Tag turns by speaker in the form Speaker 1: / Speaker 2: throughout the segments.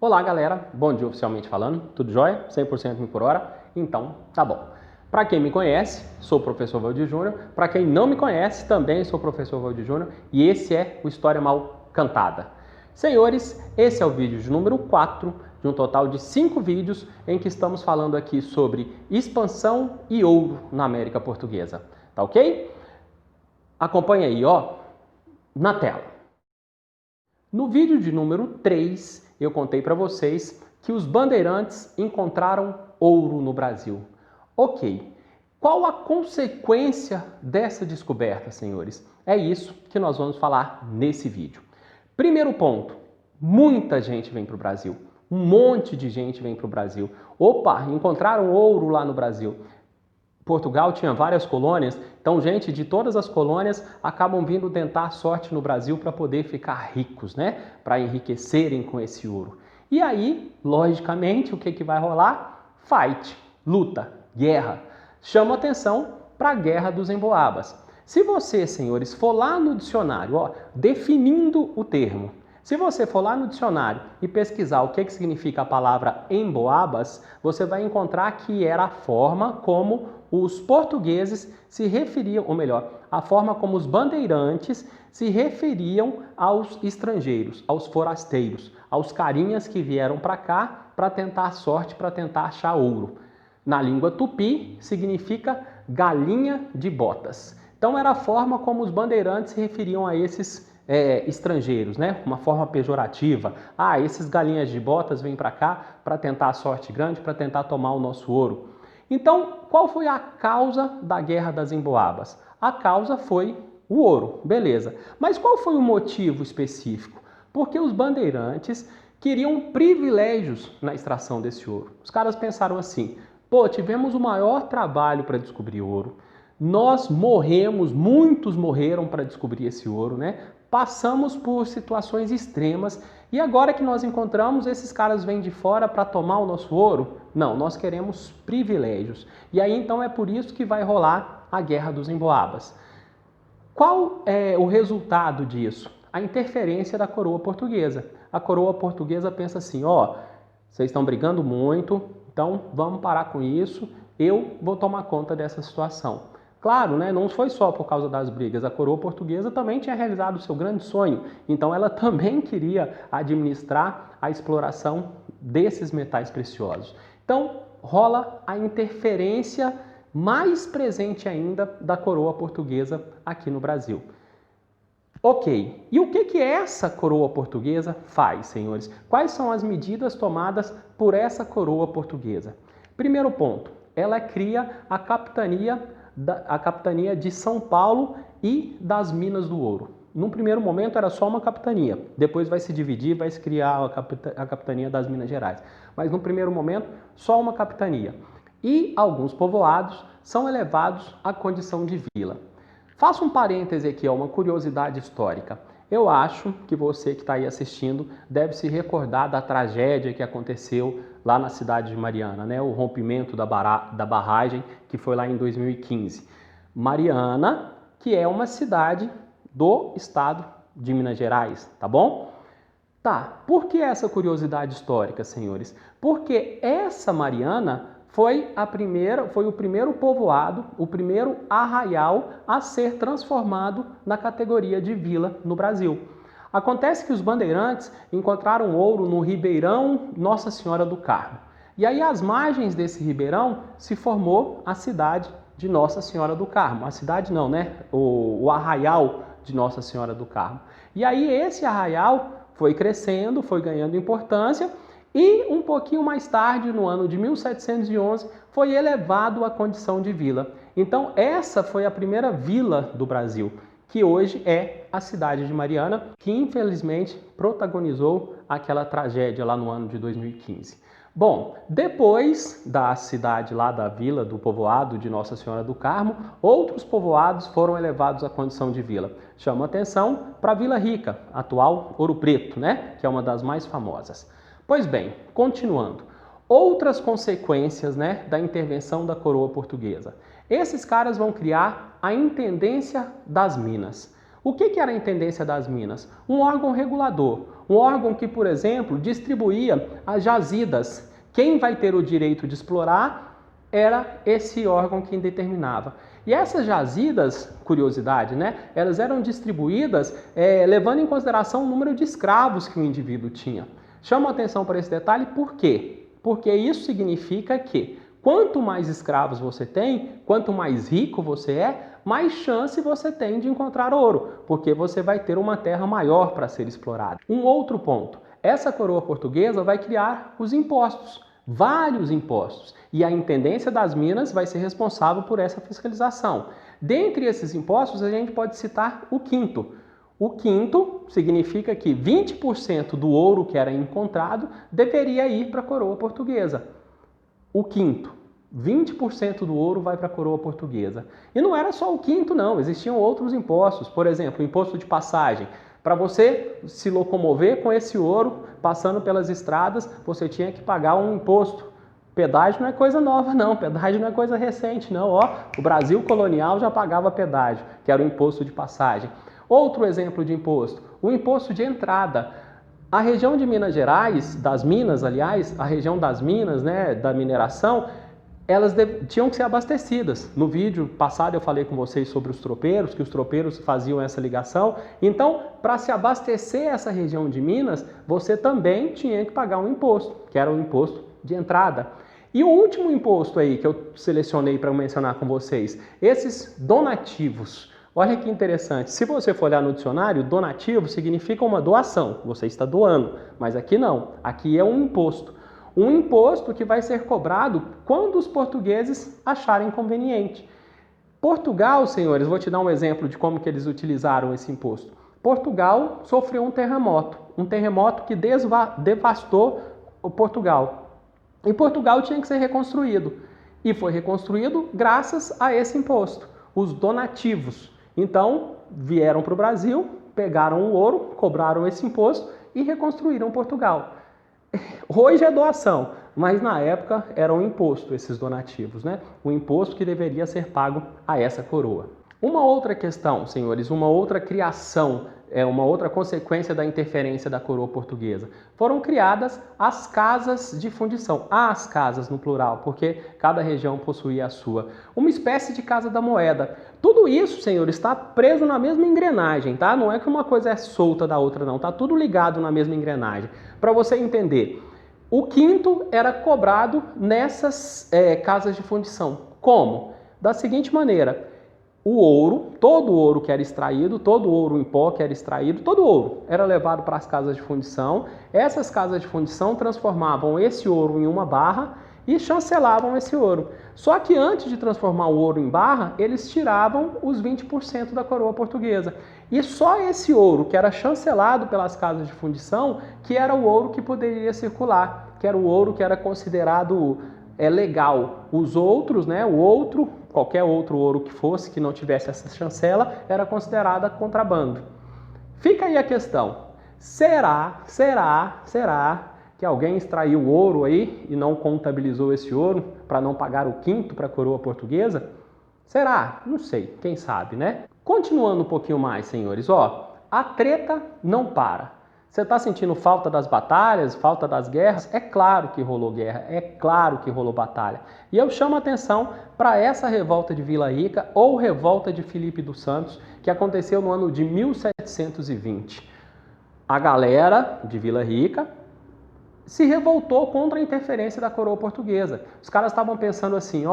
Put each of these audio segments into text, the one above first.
Speaker 1: Olá galera, bom dia oficialmente falando, tudo jóia? 100% mil por hora? Então tá bom. Para quem me conhece, sou o professor Valdir Júnior. Para quem não me conhece, também sou o professor Valdir Júnior e esse é o História Mal Cantada. Senhores, esse é o vídeo de número 4 de um total de 5 vídeos em que estamos falando aqui sobre expansão e ouro na América Portuguesa. Tá ok? Acompanha aí, ó, na tela. No vídeo de número 3, eu contei para vocês que os bandeirantes encontraram ouro no Brasil. Ok, qual a consequência dessa descoberta, senhores? É isso que nós vamos falar nesse vídeo. Primeiro ponto, muita gente vem para o Brasil. Um monte de gente vem para o Brasil. Opa, encontraram ouro lá no Brasil. Portugal tinha várias colônias, então gente de todas as colônias acabam vindo tentar sorte no Brasil para poder ficar ricos, né? Para enriquecerem com esse ouro. E aí, logicamente, o que vai rolar? Fight, luta, guerra. Chama atenção para a Guerra dos Emboabas. Se você, senhores, for lá no dicionário, ó, definindo o termo, se você for lá no dicionário e pesquisar o que significa a palavra emboabas, você vai encontrar que era a forma como os portugueses se referiam, ou melhor, a forma como os bandeirantes se referiam aos estrangeiros, aos forasteiros, aos carinhas que vieram para cá para tentar sorte, para tentar achar ouro. Na língua tupi, significa galinha de botas. Então era a forma como os bandeirantes se referiam a esses estrangeiros, né? Uma forma pejorativa. Ah, esses galinhas de botas vêm para cá para tentar a sorte grande, para tentar tomar o nosso ouro. Então, qual foi a causa da Guerra das Emboabas? A causa foi o ouro, beleza. Mas qual foi o motivo específico? Porque os bandeirantes queriam privilégios na extração desse ouro. Os caras pensaram assim, pô, tivemos o maior trabalho para descobrir ouro, nós morremos, muitos morreram para descobrir esse ouro, né? Passamos por situações extremas e agora que nós encontramos, esses caras vêm de fora para tomar o nosso ouro? Não, nós queremos privilégios. E aí então é por isso que vai rolar a Guerra dos Emboabas. Qual é o resultado disso? A interferência da coroa portuguesa. A coroa portuguesa pensa assim, ó, vocês estão brigando muito, então vamos parar com isso, eu vou tomar conta dessa situação. Claro, né, não foi só por causa das brigas, a coroa portuguesa também tinha realizado o seu grande sonho, então ela também queria administrar a exploração desses metais preciosos. Então rola a interferência mais presente ainda da coroa portuguesa aqui no Brasil. Ok, e o que essa coroa portuguesa faz, senhores? Quais são as medidas tomadas por essa coroa portuguesa? Primeiro ponto, ela cria a capitania de São Paulo e das Minas do Ouro. Num primeiro momento era só uma capitania, depois vai se dividir, vai se criar a capitania das Minas Gerais. Mas no primeiro momento, só uma capitania. E alguns povoados são elevados à condição de vila. Faço um parêntese aqui, uma curiosidade histórica. Eu acho que você que está aí assistindo deve se recordar da tragédia que aconteceu lá na cidade de Mariana, né? O rompimento da barragem que foi lá em 2015. Mariana, que é uma cidade do estado de Minas Gerais, tá bom? Tá, por que essa curiosidade histórica, senhores? Porque essa Mariana foi o primeiro povoado, o primeiro arraial a ser transformado na categoria de vila no Brasil. Acontece que os bandeirantes encontraram ouro no Ribeirão Nossa Senhora do Carmo. E aí, às margens desse ribeirão, se formou a cidade de Nossa Senhora do Carmo. A cidade não, né? O arraial de Nossa Senhora do Carmo. E aí, esse arraial foi crescendo, foi ganhando importância e um pouquinho mais tarde, no ano de 1711, foi elevado à condição de vila. Então, essa foi a primeira vila do Brasil, que hoje é a cidade de Mariana, que infelizmente protagonizou aquela tragédia lá no ano de 2015. Bom, depois da cidade lá da vila, do povoado de Nossa Senhora do Carmo, outros povoados foram elevados à condição de vila. Chama atenção para a Vila Rica, atual Ouro Preto, né? Que é uma das mais famosas. Pois bem, continuando. Outras consequências, né, da intervenção da coroa portuguesa. Esses caras vão criar a Intendência das Minas. O que era a Intendência das Minas? Um órgão regulador, Um órgão que, por exemplo, distribuía as jazidas. Quem vai ter o direito de explorar era esse órgão quem determinava. E essas jazidas, curiosidade, né? Elas eram distribuídas levando em consideração o número de escravos que o indivíduo tinha. Chama atenção para esse detalhe por quê? Porque isso significa que quanto mais escravos você tem, quanto mais rico você é, mais chance você tem de encontrar ouro, porque você vai ter uma terra maior para ser explorada. Um outro ponto, essa coroa portuguesa vai criar os impostos, vários impostos, e a Intendência das Minas vai ser responsável por essa fiscalização. Dentre esses impostos, a gente pode citar o quinto. O quinto significa que 20% do ouro que era encontrado deveria ir para a coroa portuguesa. O quinto. 20% do ouro vai para a coroa portuguesa. E não era só o quinto, não. Existiam outros impostos. Por exemplo, o imposto de passagem. Para você se locomover com esse ouro, passando pelas estradas, você tinha que pagar um imposto. Pedágio não é coisa nova, não. Pedágio não é coisa recente, não. Ó, o Brasil colonial já pagava pedágio, que era o imposto de passagem. Outro exemplo de imposto, o imposto de entrada. A região de Minas Gerais, das minas, aliás, a região das minas, né, da mineração, elas tinham que ser abastecidas. No vídeo passado eu falei com vocês sobre os tropeiros, que os tropeiros faziam essa ligação. Então, para se abastecer essa região de Minas, você também tinha que pagar um imposto, que era o imposto de entrada. E o último imposto aí que eu selecionei para mencionar com vocês, esses donativos. Olha que interessante, se você for olhar no dicionário, donativo significa uma doação, você está doando, mas aqui não, aqui é um imposto. Um imposto que vai ser cobrado quando os portugueses acharem conveniente. Portugal, senhores, vou te dar um exemplo de como que eles utilizaram esse imposto. Portugal sofreu um terremoto que devastou o Portugal. E Portugal tinha que ser reconstruído. E foi reconstruído graças a esse imposto, os donativos. Então, vieram para o Brasil, pegaram o ouro, cobraram esse imposto e reconstruíram Portugal. Hoje é doação, mas na época era um imposto, esses donativos, né? O imposto que deveria ser pago a essa coroa. Uma outra questão, senhores, uma outra criação, uma outra consequência da interferência da coroa portuguesa. Foram criadas as casas de fundição, as casas no plural, porque cada região possuía a sua. Uma espécie de casa da moeda. Tudo isso, senhores, está preso na mesma engrenagem, tá? Não é que uma coisa é solta da outra, não. Tá tudo ligado na mesma engrenagem. Para você entender, o quinto era cobrado nessas casas de fundição. Como? Da seguinte maneira: o ouro, todo o ouro que era extraído, todo o ouro em pó que era extraído, todo o ouro era levado para as casas de fundição. Essas casas de fundição transformavam esse ouro em uma barra e chancelavam esse ouro. Só que antes de transformar o ouro em barra, eles tiravam os 20% da coroa portuguesa. E só esse ouro que era chancelado pelas casas de fundição, que era o ouro que poderia circular, que era o ouro que era considerado legal. Os outros, né, qualquer outro ouro que fosse, que não tivesse essa chancela, era considerada contrabando. Fica aí a questão, será que alguém extraiu ouro aí e não contabilizou esse ouro para não pagar o quinto para a coroa portuguesa? Será? Não sei, quem sabe, né? Continuando um pouquinho mais, senhores, a treta não para. Você está sentindo falta das batalhas, falta das guerras? É claro que rolou guerra, é claro que rolou batalha. E eu chamo a atenção para essa revolta de Vila Rica ou revolta de Filipe dos Santos, que aconteceu no ano de 1720. A galera de Vila Rica se revoltou contra a interferência da coroa portuguesa. Os caras estavam pensando assim,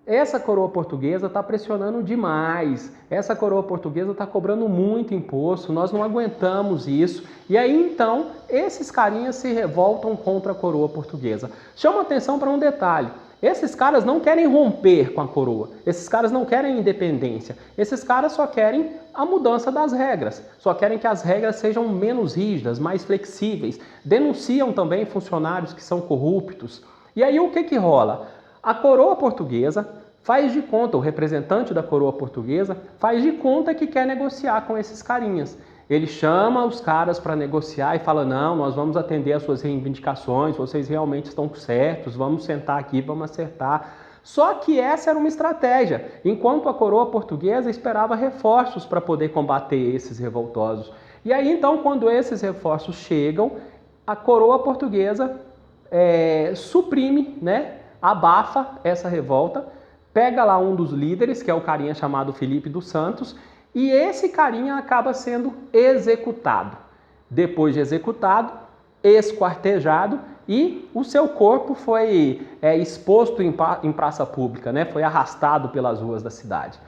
Speaker 1: essa coroa portuguesa está pressionando demais, essa coroa portuguesa está cobrando muito imposto, nós não aguentamos isso. E aí então, esses carinhas se revoltam contra a coroa portuguesa. Chama atenção para um detalhe, esses caras não querem romper com a coroa, esses caras não querem independência, esses caras só querem a mudança das regras, só querem que as regras sejam menos rígidas, mais flexíveis, denunciam também funcionários que são corruptos. E aí o que rola? A coroa portuguesa faz de conta, o representante da coroa portuguesa faz de conta que quer negociar com esses carinhas. Ele chama os caras para negociar e fala, não, nós vamos atender às suas reivindicações, vocês realmente estão certos, vamos sentar aqui, vamos acertar. Só que essa era uma estratégia, enquanto a coroa portuguesa esperava reforços para poder combater esses revoltosos. E aí, então, quando esses reforços chegam, a coroa portuguesa suprime, né, abafa essa revolta, pega lá um dos líderes, que é o carinha chamado Felipe dos Santos, e esse carinha acaba sendo executado. Depois de executado, esquartejado, e o seu corpo foi exposto em praça pública, né? Foi arrastado pelas ruas da cidade.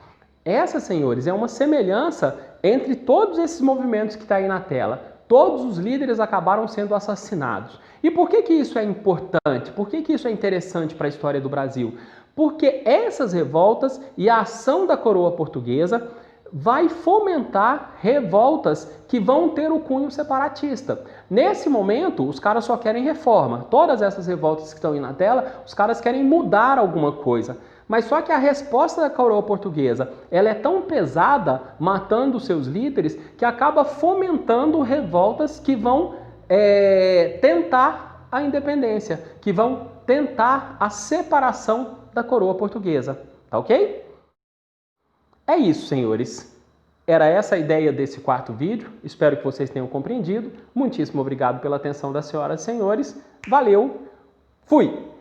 Speaker 1: Essa, senhores, é uma semelhança entre todos esses movimentos que está aí na tela. Todos os líderes acabaram sendo assassinados. E por que isso é importante? Por que isso é interessante para a história do Brasil? Porque essas revoltas e a ação da coroa portuguesa vai fomentar revoltas que vão ter o cunho separatista. Nesse momento, os caras só querem reforma. Todas essas revoltas que estão aí na tela, os caras querem mudar alguma coisa. Mas só que a resposta da coroa portuguesa, ela é tão pesada, matando seus líderes, que acaba fomentando revoltas que vão tentar a independência, que vão tentar a separação da coroa portuguesa. Tá ok? É isso, senhores. Era essa a ideia desse quarto vídeo. Espero que vocês tenham compreendido. Muitíssimo obrigado pela atenção das senhoras e senhores. Valeu! Fui!